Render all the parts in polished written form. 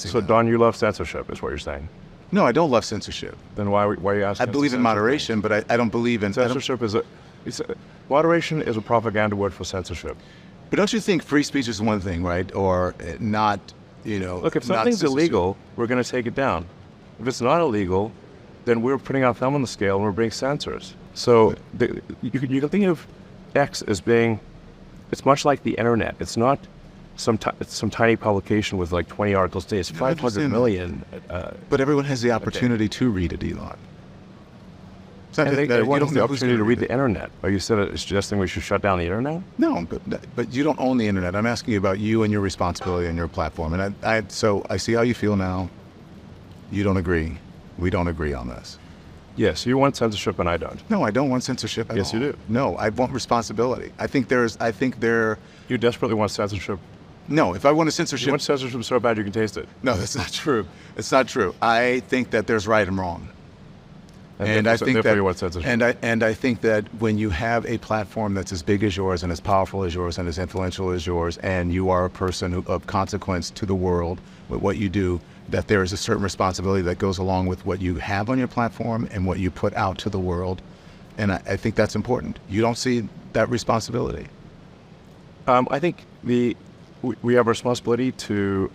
criticizing So them. Don, you love censorship, is what you're saying. No, I don't love censorship. Then why are you asking? I believe in moderation, but I don't believe in Censorship moderation is a propaganda word for censorship. But don't you think free speech is one thing, right? Or not, Look, if not something's censorship. illegal, we're going to take it down. If it's not illegal, then we're putting our thumb on the scale and we're being censors. So you can think of X as being, it's much like the internet. It's not some tiny publication with like 20 articles a day. It's 500 million. But everyone has the opportunity to read it, Elon. Everyone has the opportunity to read the internet. Are you suggesting we should shut down the internet? No, but you don't own the internet. I'm asking you about you and your responsibility and your platform. And so I see how you feel now. You don't agree. We don't agree on this. Yes, you want censorship and I don't. No, I don't want censorship at all. Yes, you do. No, I want responsibility. I think there. You desperately want censorship. No, if I want a censorship. You want censorship so bad you can taste it. No, that's not true. It's not true. I think that there's right and wrong. And I think that when you have a platform that's as big as yours and as powerful as yours and as influential as yours, and you are a person of consequence to the world with what you do, that there is a certain responsibility that goes along with what you have on your platform and what you put out to the world. And I think that's important. You don't see that responsibility. I think we have a responsibility to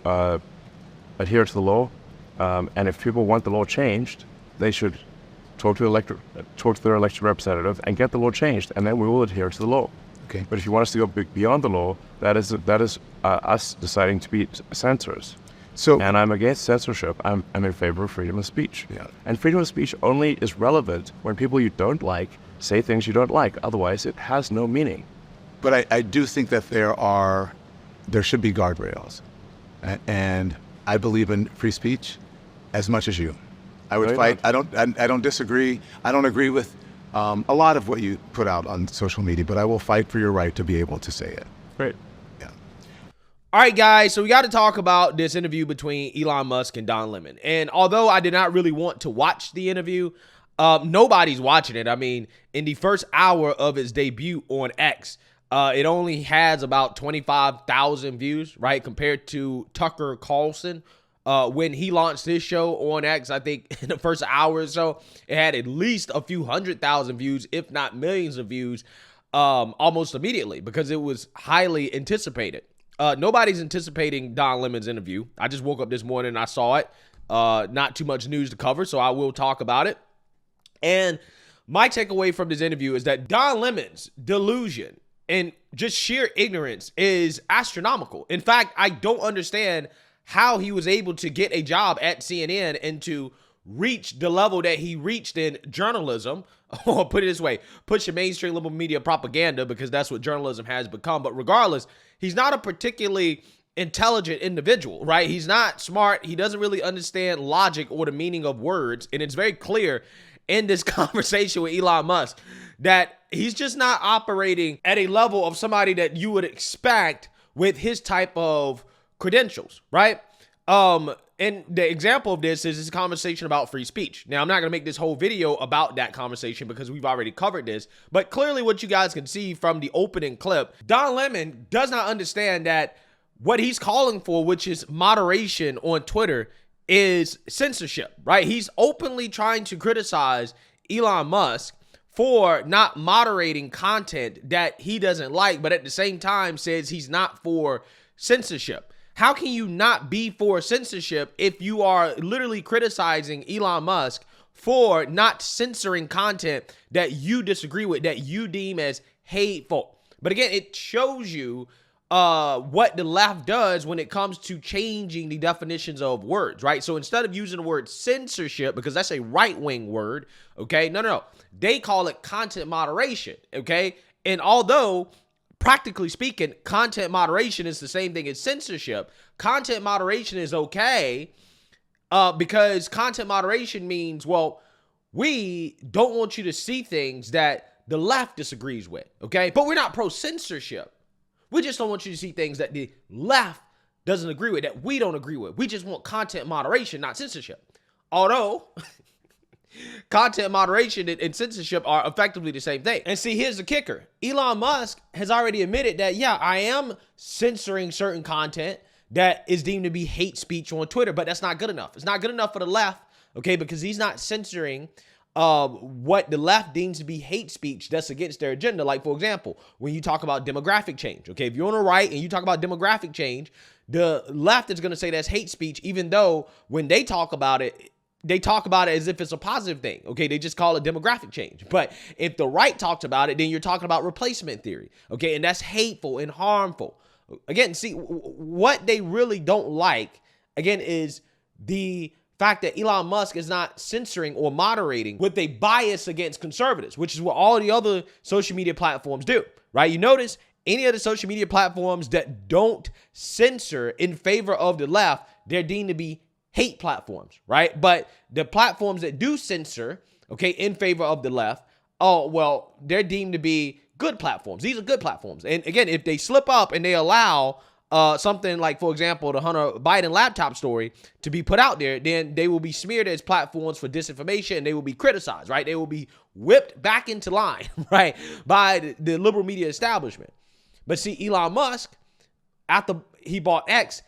adhere to the law, and if people want the law changed, they should talk to their elected representative and get the law changed, and then we will adhere to the law. Okay. But if you want us to go beyond the law, that is us deciding to be censors. And I'm against censorship. I'm in favor of freedom of speech. Yeah. And freedom of speech only is relevant when people you don't like say things you don't like. Otherwise, it has no meaning. But I do think that there should be guardrails, and I believe in free speech as much as you. I would fight. I don't disagree. I don't agree with a lot of what you put out on social media, but I will fight for your right to be able to say it. Great. Yeah. All right, guys, so we got to talk about this interview between Elon Musk and Don Lemon. And although I did not really want to watch the interview, nobody's watching it. I mean, in the first hour of its debut on X, it only has about 25,000 views, right, compared to Tucker Carlson. When he launched his show on X, I think in the first hour or so, it had at least a few 100,000 views, if not millions of views, almost immediately because it was highly anticipated. Nobody's anticipating Don Lemon's interview. I just woke up this morning and I saw it. Not too much news to cover, so I will talk about it. And my takeaway from this interview is that Don Lemon's delusion and just sheer ignorance is astronomical. In fact, I don't understand how he was able to get a job at CNN and to reach the level that he reached in journalism, or put it this way, push mainstream liberal media propaganda, because that's what journalism has become. But regardless, he's not a particularly intelligent individual, right? He's not smart. He doesn't really understand logic or the meaning of words. And it's very clear in this conversation with Elon Musk that he's just not operating at a level of somebody that you would expect with his type of credentials, right? And the example of this is this conversation about free speech. Now, I'm not going to make this whole video about that conversation because we've already covered this, but clearly what you guys can see from the opening clip, Don Lemon does not understand that what he's calling for, which is moderation on Twitter, is censorship, right? He's openly trying to criticize Elon Musk for not moderating content that he doesn't like, but at the same time says he's not for censorship. How can you not be for censorship if you are literally criticizing Elon Musk for not censoring content that you disagree with, that you deem as hateful? But again, it shows you what the left does when it comes to changing the definitions of words, right? So instead of using the word censorship, because that's a right-wing word, okay? No. They call it content moderation, okay? And although, practically speaking, content moderation is the same thing as censorship, content moderation is okay because content moderation means, well, we don't want you to see things that the left disagrees with, okay? But we're not pro-censorship. We just don't want you to see things that the left doesn't agree with, that we don't agree with. We just want content moderation, not censorship. Although content moderation and censorship are effectively the same thing. And see, here's the kicker. Elon Musk has already admitted that, yeah, I am censoring certain content that is deemed to be hate speech on Twitter, but that's not good enough. It's not good enough for the left, okay, because he's not censoring what the left deems to be hate speech that's against their agenda. Like, for example, when you talk about demographic change, okay, if you're on the right and you talk about demographic change, the left is going to say that's hate speech, even though when they talk about it, they talk about it as if it's a positive thing. Okay, they just call it demographic change. But if the right talks about it, then you're talking about replacement theory. Okay, and that's hateful and harmful. Again, see, what they really don't like, again, is the fact that Elon Musk is not censoring or moderating with a bias against conservatives, which is what all the other social media platforms do, right? You notice any of the social media platforms that don't censor in favor of the left, they're deemed to be hate platforms, right? But the platforms that do censor, okay, in favor of the left, oh, well, they're deemed to be good platforms. These are good platforms. And again, if they slip up and they allow something like, for example, the Hunter Biden laptop story to be put out there, then they will be smeared as platforms for disinformation and they will be criticized, right? They will be whipped back into line, right, by the liberal media establishment. But see, Elon Musk, after he bought X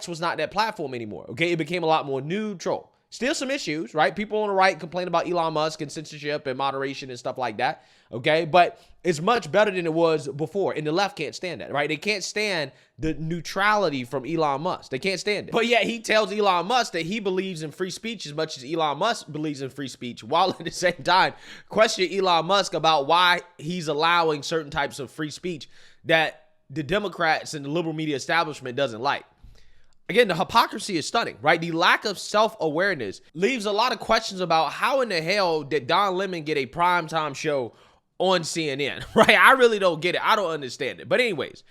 was not that platform anymore, okay? It became a lot more neutral. Still some issues, right? People on the right complain about Elon Musk and censorship and moderation and stuff like that, okay? But it's much better than it was before, and the left can't stand that, right? They can't stand the neutrality from Elon Musk. They can't stand it. But yet he tells Elon Musk that he believes in free speech as much as Elon Musk believes in free speech, while at the same time question Elon Musk about why he's allowing certain types of free speech that the Democrats and the liberal media establishment doesn't like. Again, the hypocrisy is stunning, right? The lack of self-awareness leaves a lot of questions about how in the hell did Don Lemon get a primetime show on CNN, right? I really don't get it. I don't understand it. But anyways,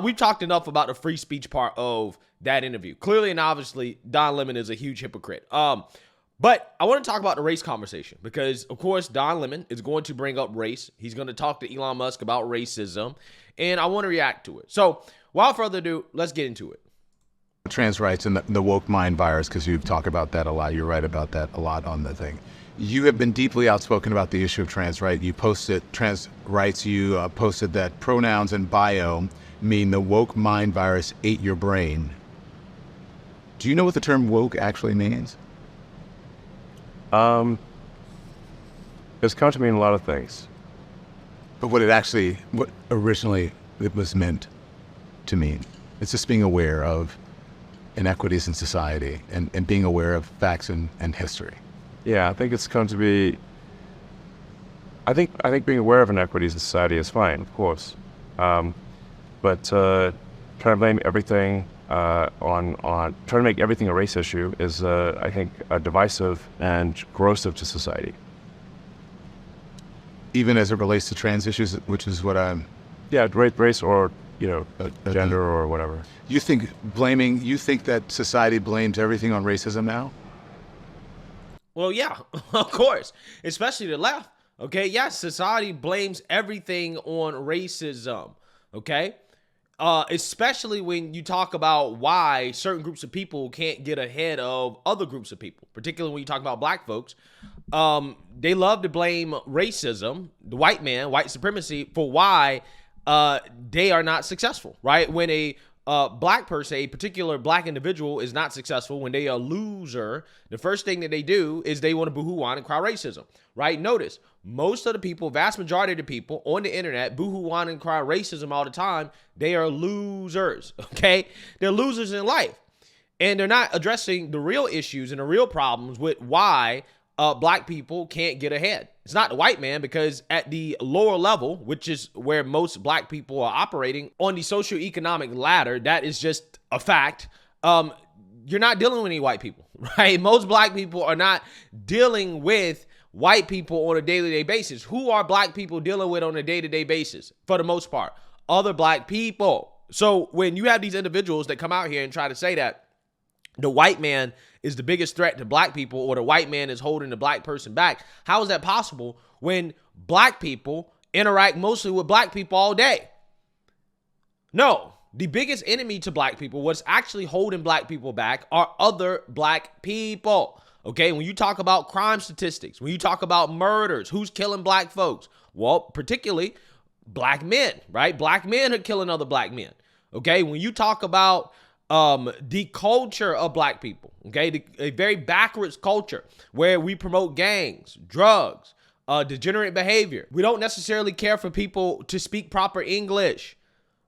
we've talked enough about the free speech part of that interview. Clearly and obviously, Don Lemon is a huge hypocrite. But I want to talk about the race conversation because, of course, Don Lemon is going to bring up race. He's going to talk to Elon Musk about racism, and I want to react to it. So without further ado, let's get into it. Trans rights and the woke mind virus, because you've talked about that a lot. You're right about that a lot on the thing. You have been deeply outspoken about the issue of trans rights. You posted trans rights. You posted that pronouns in bio mean the woke mind virus ate your brain. Do you know what the term woke actually means? It's come to mean a lot of things. But what originally it was meant to mean, it's just being aware of inequities in society and being aware of facts and history. Yeah, I think it's come to be. I think being aware of inequities in society is fine, of course, but trying to blame everything on trying to make everything a race issue is, I think, divisive and corrosive to society. Even as it relates to trans issues, which is what I'm. Yeah, race or gender or whatever. You think that society blames everything on racism now? Well, yeah, of course, especially the left. Okay, yes, society blames everything on racism. Okay, especially when you talk about why certain groups of people can't get ahead of other groups of people, particularly when you talk about black folks. They love to blame racism, the white man, white supremacy, for why they are not successful, right? When a black person, a particular black individual is not successful, when they are a loser, the first thing that they do is they want to boohoo whine and cry racism, right? Notice, most of the people, vast majority of the people on the internet, boohoo whine and cry racism all the time. They are losers, okay? They're losers in life. And they're not addressing the real issues and the real problems with why black people can't get ahead. It's not the white man, because at the lower level, which is where most black people are operating on the socioeconomic ladder, that is just a fact. You're not dealing with any white people, right? Most black people are not dealing with white people on a day-to-day basis. Who are black people dealing with on a day-to-day basis? For the most part, other black people. So when you have these individuals that come out here and try to say that the white man is the biggest threat to black people, or the white man is holding the black person back, how is that possible when black people interact mostly with black people all day? No, the biggest enemy to black people, what's actually holding black people back, are other black people. Okay, when you talk about crime statistics, when you talk about murders, who's killing black folks? Well, particularly black men, right? Black men are killing other black men. Okay, when you talk about the culture of black people, okay? A very backwards culture where we promote gangs, drugs, degenerate behavior. We don't necessarily care for people to speak proper English,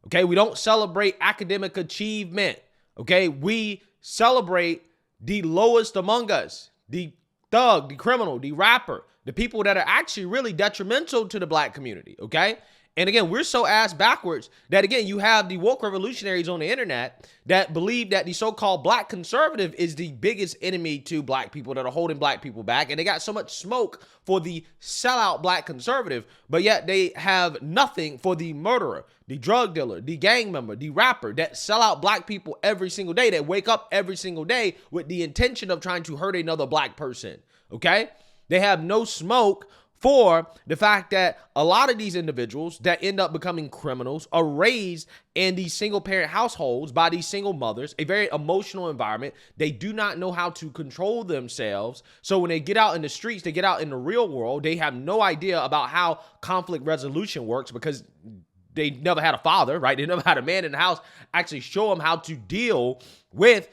okay? We don't celebrate academic achievement, okay? We celebrate the lowest among us, the thug, the criminal, the rapper, the people that are actually really detrimental to the black community, okay? And again, we're so ass backwards that, again, you have the woke revolutionaries on the internet that believe that the so-called black conservative is the biggest enemy to black people, that are holding black people back. And they got so much smoke for the sellout black conservative, but yet they have nothing for the murderer, the drug dealer, the gang member, the rapper that sell out black people every single day, that wake up every single day with the intention of trying to hurt another black person, okay? They have no smoke for the fact that a lot of these individuals that end up becoming criminals are raised in these single parent households by these single mothers, a very emotional environment. They do not know how to control themselves. So when they get out in the streets, they get out in the real world, they have no idea about how conflict resolution works because they never had a father, right? They never had a man in the house actually show them how to deal with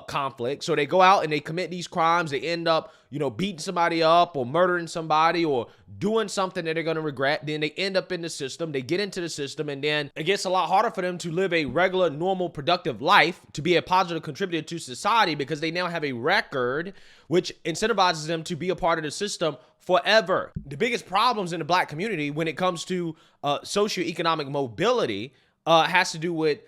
conflict. So they go out and they commit these crimes. They end up, beating somebody up or murdering somebody or doing something that they're going to regret. Then they end up in the system. They get into the system, and then it gets a lot harder for them to live a regular, normal, productive life, to be a positive contributor to society, because they now have a record which incentivizes them to be a part of the system forever. The biggest problems in the black community when it comes to socioeconomic mobility has to do with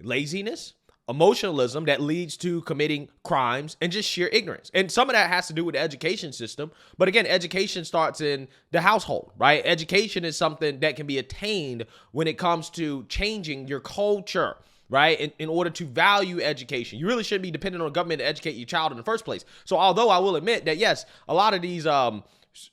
laziness, emotionalism that leads to committing crimes, and just sheer ignorance. And some of that has to do with the education system. But again, education starts in the household, right? Education is something that can be attained when it comes to changing your culture, right? In order to value education. You really shouldn't be dependent on the government to educate your child in the first place. So although I will admit that, yes, a lot of these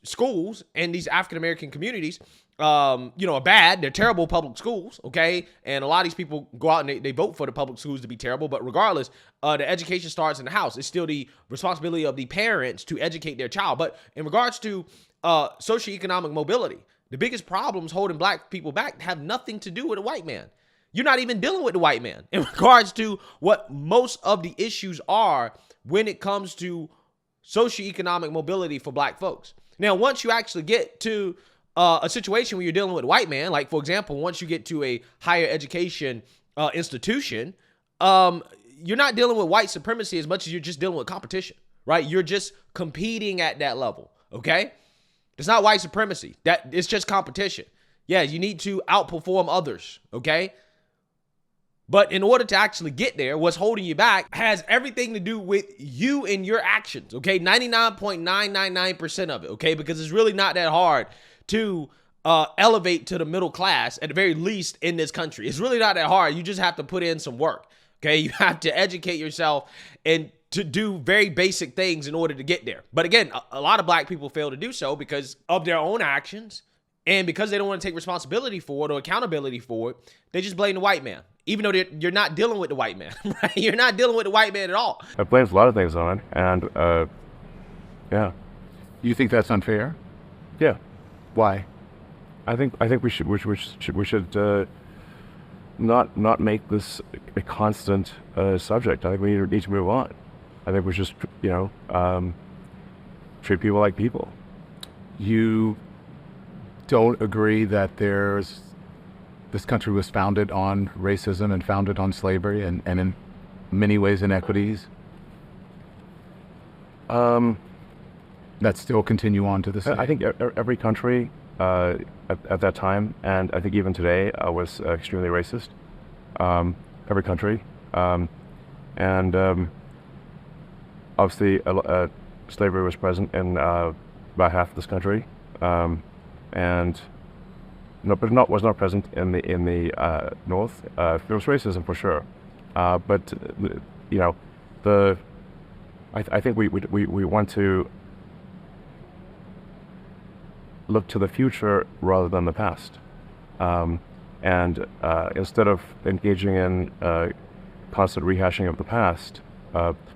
schools and these African-American communities are bad. They're terrible public schools, okay? And a lot of these people go out and they vote for the public schools to be terrible. But regardless, the education starts in the house. It's still the responsibility of the parents to educate their child. But in regards to socioeconomic mobility, the biggest problems holding black people back have nothing to do with a white man. You're not even dealing with the white man in regards to what most of the issues are when it comes to socioeconomic mobility for black folks. Now, once you actually get to a situation where you're dealing with a white man, like, for example, once you get to a higher education institution, you're not dealing with white supremacy as much as you're just dealing with competition, right? You're just competing at that level, okay? It's not white supremacy. It's just competition. Yeah, you need to outperform others, okay? But in order to actually get there, what's holding you back has everything to do with you and your actions, okay? 99.999% of it, okay? Because it's really not that hard to elevate to the middle class, at the very least in this country. It's really not that hard. You just have to put in some work, okay? You have to educate yourself and to do very basic things in order to get there. But again, a lot of black people fail to do so because of their own actions, and because they don't want to take responsibility for it or accountability for it, they just blame the white man, even though you're not dealing with the white man, right? You're not dealing with the white man at all. I blame a lot of things on it, and yeah. You think that's unfair? Yeah. Why? I think we should not make this a constant subject. I think we need to move on. I think we should treat people like people. You don't agree that this country was founded on racism and founded on slavery and in many ways inequities that still continue on to this day? I think every country at that time, and I think even today, was extremely racist. Every country. And obviously slavery was present in about half of this country. And was not present in the North. There was racism for sure, but I think we want to look to the future rather than the past, and instead of engaging in constant rehashing of the past,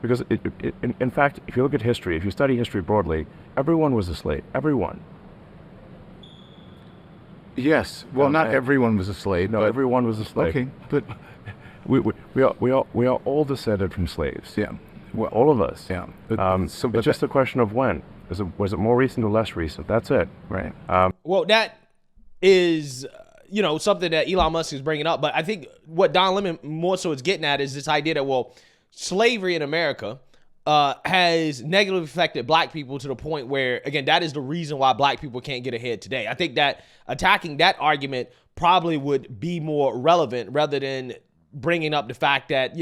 because in fact, if you look at history, if you study history broadly, everyone was a slave. Everyone. Yes. Well, not everyone was a slave. No, everyone was a slave. Okay, but We are all descended from slaves. Yeah. Well, all of us. Yeah. It's just a question of when. Was it more recent or less recent? That's it. Right. Well, that is, something that Elon Musk is bringing up. But I think what Don Lemon more so is getting at is this idea that, well, slavery in America has negatively affected black people to the point where, again, that is the reason why black people can't get ahead today. I think that attacking that argument probably would be more relevant rather than bringing up the fact that,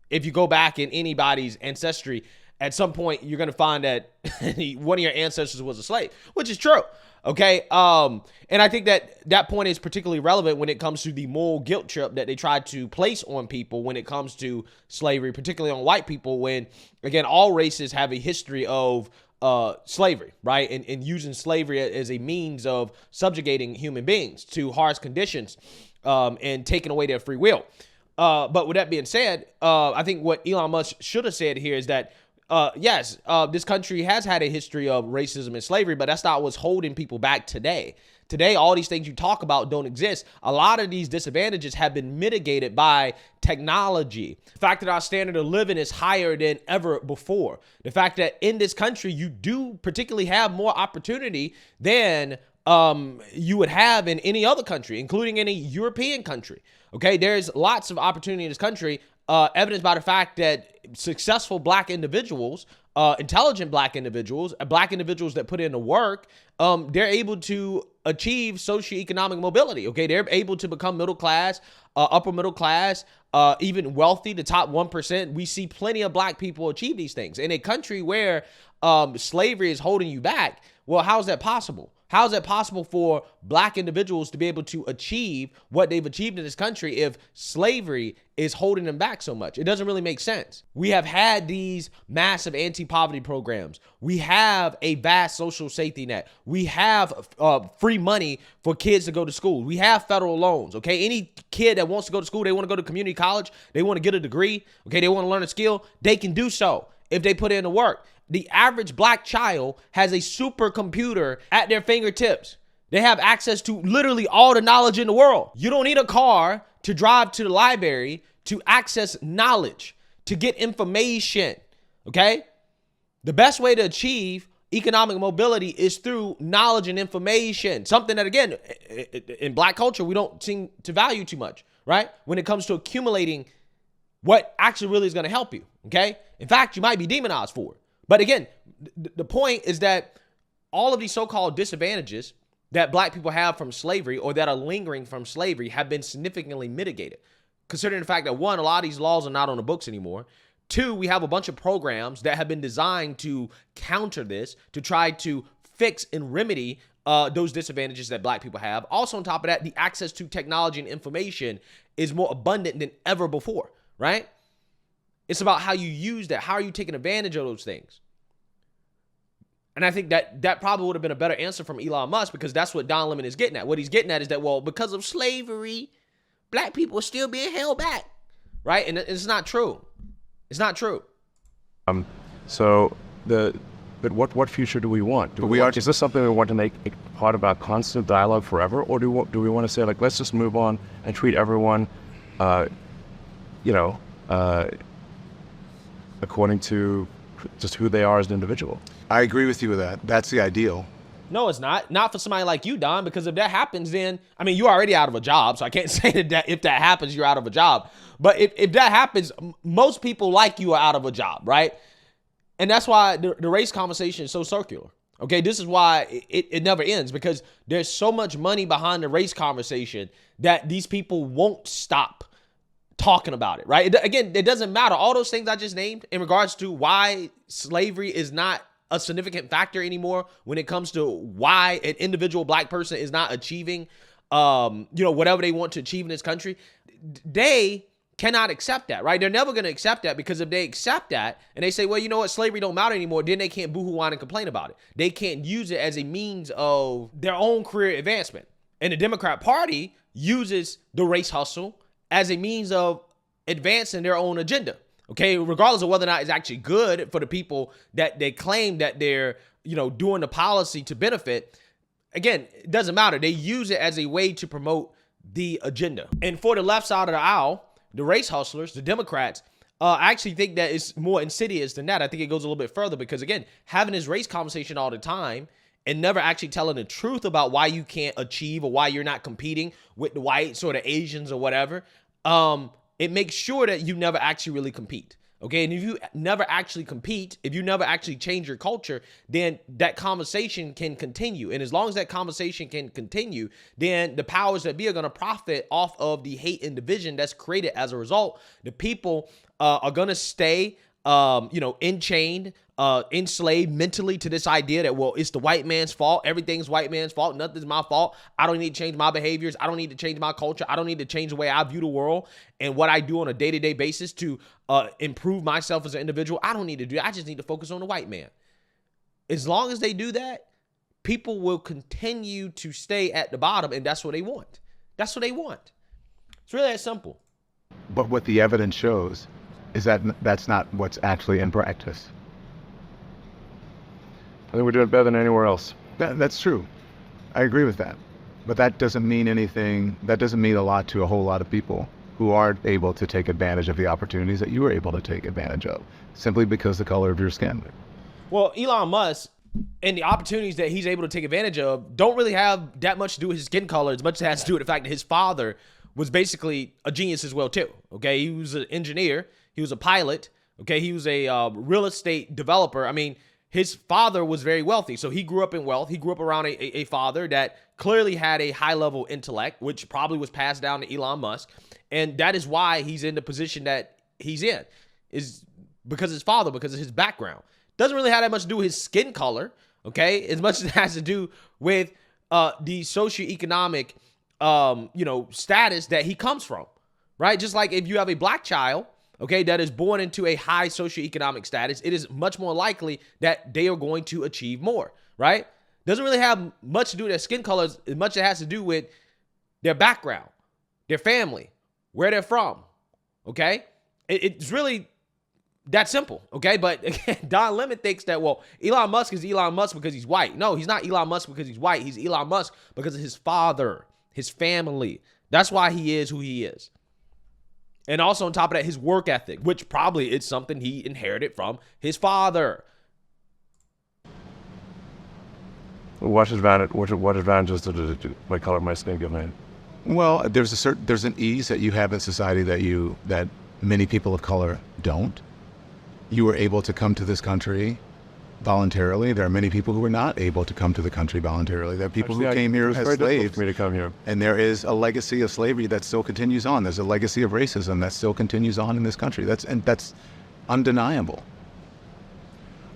if you go back in anybody's ancestry, at some point you're going to find that one of your ancestors was a slave, which is true. Okay. And I think that point is particularly relevant when it comes to the moral guilt trip that they try to place on people when it comes to slavery, particularly on white people, when, again, all races have a history of slavery, right? And using slavery as a means of subjugating human beings to harsh conditions and taking away their free will. But with that being said, I think what Elon Musk should have said here is that, yes, this country has had a history of racism and slavery, but that's not what's holding people back today. Today, all these things you talk about don't exist. A lot of these disadvantages have been mitigated by technology. The fact that our standard of living is higher than ever before. The fact that in this country, you do particularly have more opportunity than you would have in any other country, including any European country. Okay, there's lots of opportunity in this country, evidenced by the fact that successful black individuals, intelligent black individuals that put in the work, they're able to achieve socioeconomic mobility. Okay, they're able to become middle class, upper middle class, even wealthy, the top 1%. We see plenty of black people achieve these things. In a country where slavery is holding you back, well, how is that possible? How is it possible for black individuals to be able to achieve what they've achieved in this country if slavery is holding them back so much? It doesn't really make sense. We have had these massive anti-poverty programs. We have a vast social safety net. We have free money for kids to go to school. We have federal loans, okay? Any kid that wants to go to school, they want to go to community college, they want to get a degree, okay? They want to learn a skill, they can do so if they put in the work. The average black child has a supercomputer at their fingertips. They have access to literally all the knowledge in the world. You don't need a car to drive to the library to access knowledge, to get information, okay? The best way to achieve economic mobility is through knowledge and information, something that, again, in black culture, we don't seem to value too much, right? When it comes to accumulating what actually really is going to help you, okay? In fact, you might be demonized for it. But again, the point is that all of these so-called disadvantages that black people have from slavery or that are lingering from slavery have been significantly mitigated. Considering the fact that, one, a lot of these laws are not on the books anymore. Two, we have a bunch of programs that have been designed to counter this, to try to fix and remedy those disadvantages that black people have. Also, on top of that, the access to technology and information is more abundant than ever before, right? It's about how you use that. How are you taking advantage of those things? And I think that probably would have been a better answer from Elon Musk, because that's what Don Lemon is getting at. What he's getting at is that, well, because of slavery, black people are still being held back, right? And it's not true. It's not true. But what future do we want? Is this something we want to make part of our constant dialogue forever, or do we want to say, like, let's just move on and treat everyone, according to just who they are as an individual? I agree with you with that. That's the ideal. No, it's not. Not for somebody like you, Don, because if that happens, then, I mean, you're already out of a job, so I can't say that if that happens, you're out of a job. But if that happens, most people like you are out of a job, right? And that's why the race conversation is so circular. Okay, this is why it never ends, because there's so much money behind the race conversation that these people won't stop talking about it, right? Again, it doesn't matter. All those things I just named in regards to why slavery is not a significant factor anymore when it comes to why an individual black person is not achieving, whatever they want to achieve in this country. They cannot accept that, right? They're never going to accept that, because if they accept that and they say, well, you know what, slavery don't matter anymore, then they can't boohoo whine and complain about it. They can't use it as a means of their own career advancement. And the Democrat Party uses the race hustle as a means of advancing their own agenda, okay? Regardless of whether or not it's actually good for the people that they claim that they're, doing the policy to benefit. Again, it doesn't matter. They use it as a way to promote the agenda. And for the left side of the aisle, the race hustlers, the Democrats, I actually think that it's more insidious than that. I think it goes a little bit further because, again, having this race conversation all the time and never actually telling the truth about why you can't achieve or why you're not competing with the whites or the Asians or whatever, it makes sure that you never actually really compete. Okay, and if you never actually compete, if you never actually change your culture, then that conversation can continue. And as long as that conversation can continue, then the powers that be are going to profit off of the hate and division that's created as a result. The people are going to stay, enchained, enslaved mentally to this idea that, well, it's the white man's fault. Everything's white man's fault. Nothing's my fault. I don't need to change my behaviors. I don't need to change my culture. I don't need to change the way I view the world and what I do on a day-to-day basis to improve myself as an individual. I don't need to do that. I just need to focus on the white man. As long as they do that, people will continue to stay at the bottom, and that's what they want. That's what they want. It's really that simple. But what the evidence shows is that that's not what's actually in practice. I think we're doing better than anywhere else. That's true. I agree with that. But that doesn't mean anything. That doesn't mean a lot to a whole lot of people who aren't able to take advantage of the opportunities that you were able to take advantage of, simply because the color of your skin. Well, Elon Musk and the opportunities that he's able to take advantage of don't really have that much to do with his skin color as much as it has to do with the fact that his father was basically a genius as well, too. Okay, he was an engineer. He was a pilot. Okay, he was a real estate developer. I mean, his father was very wealthy, so he grew up in wealth. He grew up around a father that clearly had a high-level intellect, which probably was passed down to Elon Musk, and that is why he's in the position that he's in, is because of his father, because of his background. Doesn't really have that much to do with his skin color, okay, as much as it has to do with the socioeconomic, status that he comes from, right? Just like if you have a black child, okay, that is born into a high socioeconomic status, it is much more likely that they are going to achieve more, right? Doesn't really have much to do with their skin color as much as it has to do with their background, their family, where they're from, okay? It's really that simple, okay? But again, Don Lemon thinks that, well, Elon Musk is Elon Musk because he's white. No, he's not Elon Musk because he's white. He's Elon Musk because of his father, his family. That's why he is who he is. And also on top of that, his work ethic, which probably is something he inherited from his father. What advantages does my color of my skin give me? Well, there's an ease that you have in society that many people of color don't. You were able to come to this country voluntarily. There are many people who were not able to come to the country voluntarily. There are people who came here as slaves. For me to come here. And there is a legacy of slavery that still continues on. There's a legacy of racism that still continues on in this country. That's undeniable.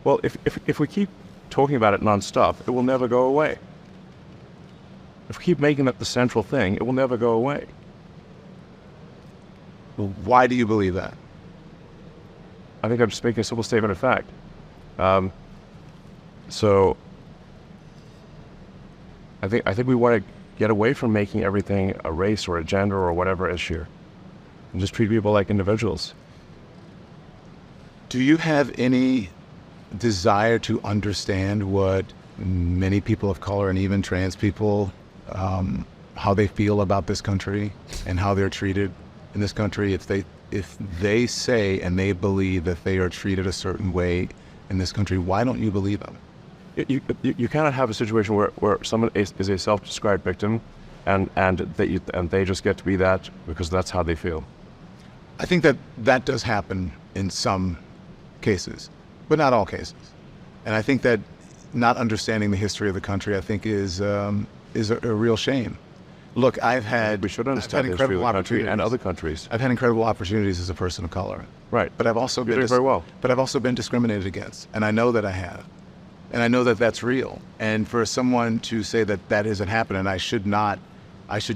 Well, if we keep talking about it nonstop, it will never go away. If we keep making that the central thing, it will never go away. Why do you believe that? I think I'm just making a simple statement of fact. So I think we want to get away from making everything a race or a gender or whatever issue, and just treat people like individuals. Do you have any desire to understand what many people of color and even trans people, how they feel about this country and how they're treated in this country? If they say and they believe that they are treated a certain way in this country, why don't you believe them? You cannot have a situation where someone is a self-described victim, and they just get to be that because that's how they feel. I think that does happen in some cases, but not all cases. And I think that not understanding the history of the country, I think, is a real shame. Look, we should understand incredible opportunities and other countries. I've had incredible opportunities as a person of color. Right. But I've also been very well. But I've also been discriminated against, and I know that I have. And I know that that's real. And for someone to say that that isn't happening, I should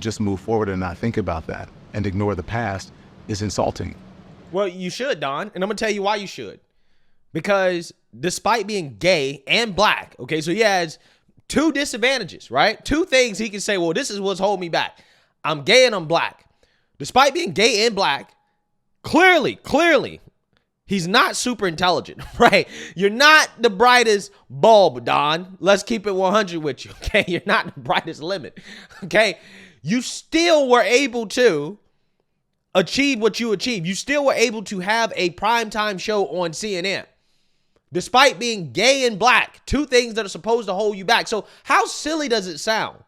just move forward and not think about that and ignore the past, is insulting. Well, you should, Don, and I'm gonna tell you why you should. Because despite being gay and black, okay, so he has two disadvantages, right? Two things he can say, well, this is what's holding me back. I'm gay and I'm black. Despite being gay and black, clearly, he's not super intelligent, right? You're not the brightest bulb, Don. Let's keep it 100 with you, okay? You're not the brightest limit, okay? You still were able to achieve what you achieved. You still were able to have a primetime show on CNN, despite being gay and black, two things that are supposed to hold you back. So how silly does it sound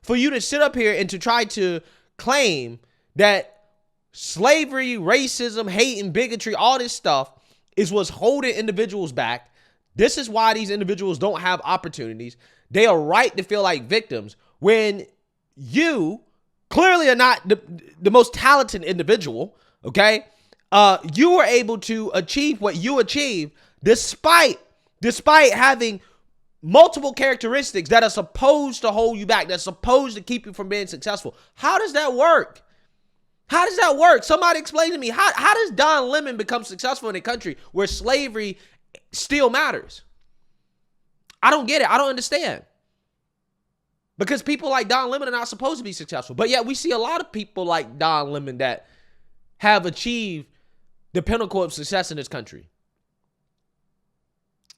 for you to sit up here and to try to claim that slavery, racism, hate, and bigotry, all this stuff is what's holding individuals back? This is why these individuals don't have opportunities. They are right to feel like victims when you clearly are not the most talented individual, okay? You were able to achieve what you achieved despite having multiple characteristics that are supposed to hold you back, that's supposed to keep you from being successful. How does that work? How does that work? Somebody explain to me. How does Don Lemon become successful in a country where slavery still matters? I don't get it. I don't understand. Because people like Don Lemon are not supposed to be successful. But yet we see a lot of people like Don Lemon that have achieved the pinnacle of success in this country.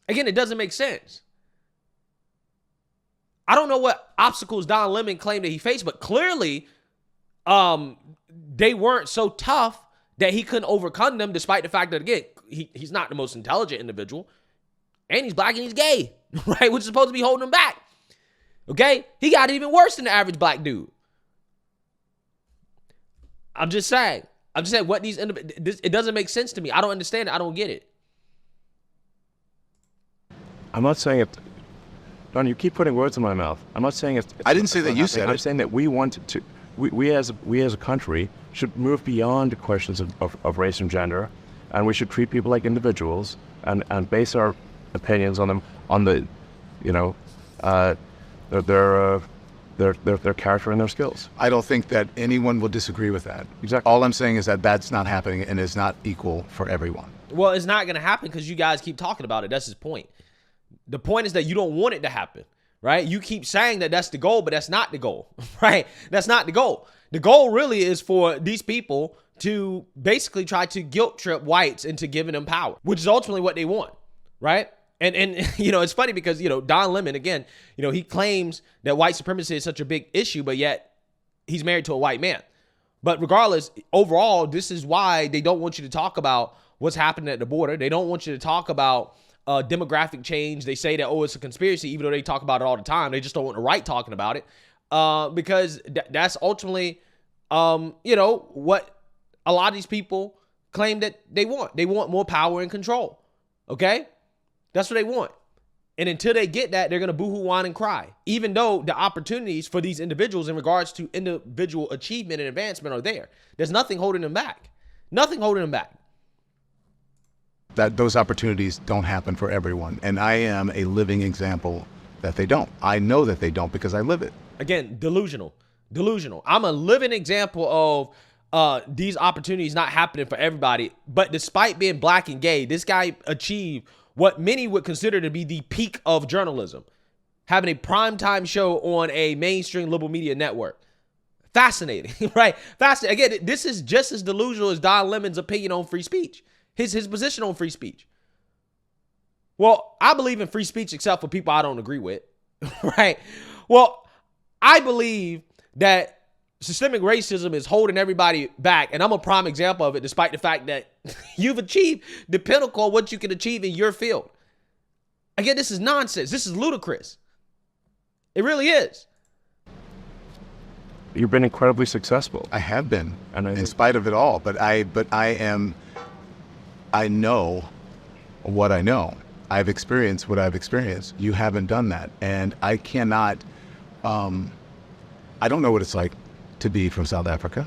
Again, it doesn't make sense. I don't know what obstacles Don Lemon claimed that he faced, but clearly they weren't so tough that he couldn't overcome them, despite the fact that, again, he's not the most intelligent individual, and he's black and he's gay, right? Which is supposed to be holding him back. Okay? He got it even worse than the average black dude. I'm just saying what it doesn't make sense to me. I don't understand it. I don't get it. I'm not saying it. Don, you keep putting words in my mouth. I'm not saying it's I didn't say that you said it. I'm saying that we want to. We as a country should move beyond the questions of race and gender, and we should treat people like individuals and base our opinions on them on the, their character and their skills. I don't think that anyone will disagree with that. Exactly. All I'm saying is that that's not happening and is not equal for everyone. Well, it's not going to happen because you guys keep talking about it. That's his point. The point is that you don't want it to happen, right? You keep saying that that's the goal, but that's not the goal, right? That's not the goal. The goal really is for these people to basically try to guilt trip whites into giving them power, which is ultimately what they want, right? And it's funny because, Don Lemon, again, he claims that white supremacy is such a big issue, but yet he's married to a white man. But regardless, overall, this is why they don't want you to talk about what's happening at the border. They don't want you to talk about demographic change. They say that, it's a conspiracy, even though they talk about it all the time. They just don't want the right talking about it because that's ultimately, what a lot of these people claim that they want. They want more power and control, okay? That's what they want. And until they get that, they're going to boohoo, whine, and cry, even though the opportunities for these individuals in regards to individual achievement and advancement are there. There's nothing holding them back. Nothing holding them back. That those opportunities don't happen for everyone. And I am a living example that they don't. I know that they don't because I live it. Again, delusional. I'm a living example of these opportunities not happening for everybody. But despite being black and gay, this guy achieved what many would consider to be the peak of journalism, having a primetime show on a mainstream liberal media network. Fascinating, right? Fascinating. Again, this is just as delusional as Don Lemon's opinion on free speech. His position on free speech. Well, I believe in free speech except for people I don't agree with, right? Well, I believe that systemic racism is holding everybody back, and I'm a prime example of it, despite the fact that you've achieved the pinnacle of what you can achieve in your field. Again, this is nonsense. This is ludicrous. It really is. You've been incredibly successful. I have been, in spite of it all. But I know what I know. I've experienced what I've experienced. You haven't done that. And I cannot, I don't know what it's like to be from South Africa.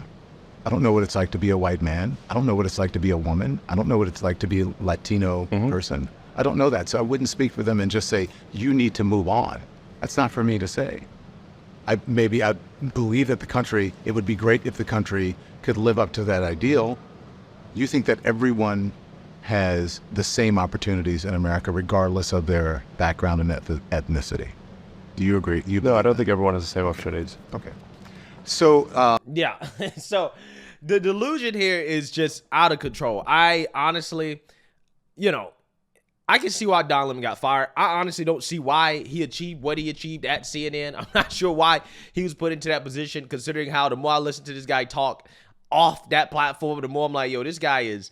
I don't know what it's like to be a white man. I don't know what it's like to be a woman. I don't know what it's like to be a Latino person. I don't know that. So I wouldn't speak for them and just say, you need to move on. That's not for me to say. I believe that it would be great if the country could live up to that ideal. You think that everyone has the same opportunities in America, regardless of their background and ethnicity. Do you agree? No, I don't think everyone has the same opportunities. Okay. So, yeah. So the delusion here is just out of control. I honestly, I can see why Don Lemon got fired. I honestly don't see why he achieved what he achieved at CNN. I'm not sure why he was put into that position, considering how the more I listen to this guy talk, off that platform, the more I'm like, yo, this guy is,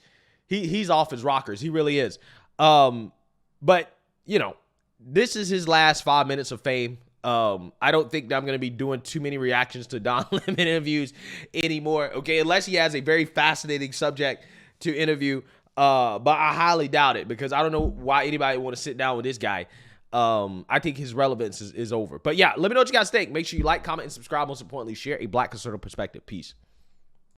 he's off his rockers. He really is. But, you know, this is his last 5 minutes of fame. I don't think that I'm going to be doing too many reactions to Don Lemon interviews anymore, okay, unless he has a very fascinating subject to interview. But I highly doubt it, because I don't know why anybody would want to sit down with this guy. I think his relevance is over. But yeah, let me know what you guys think. Make sure you like, comment, and subscribe. Most importantly, share a Black conservative perspective. Peace.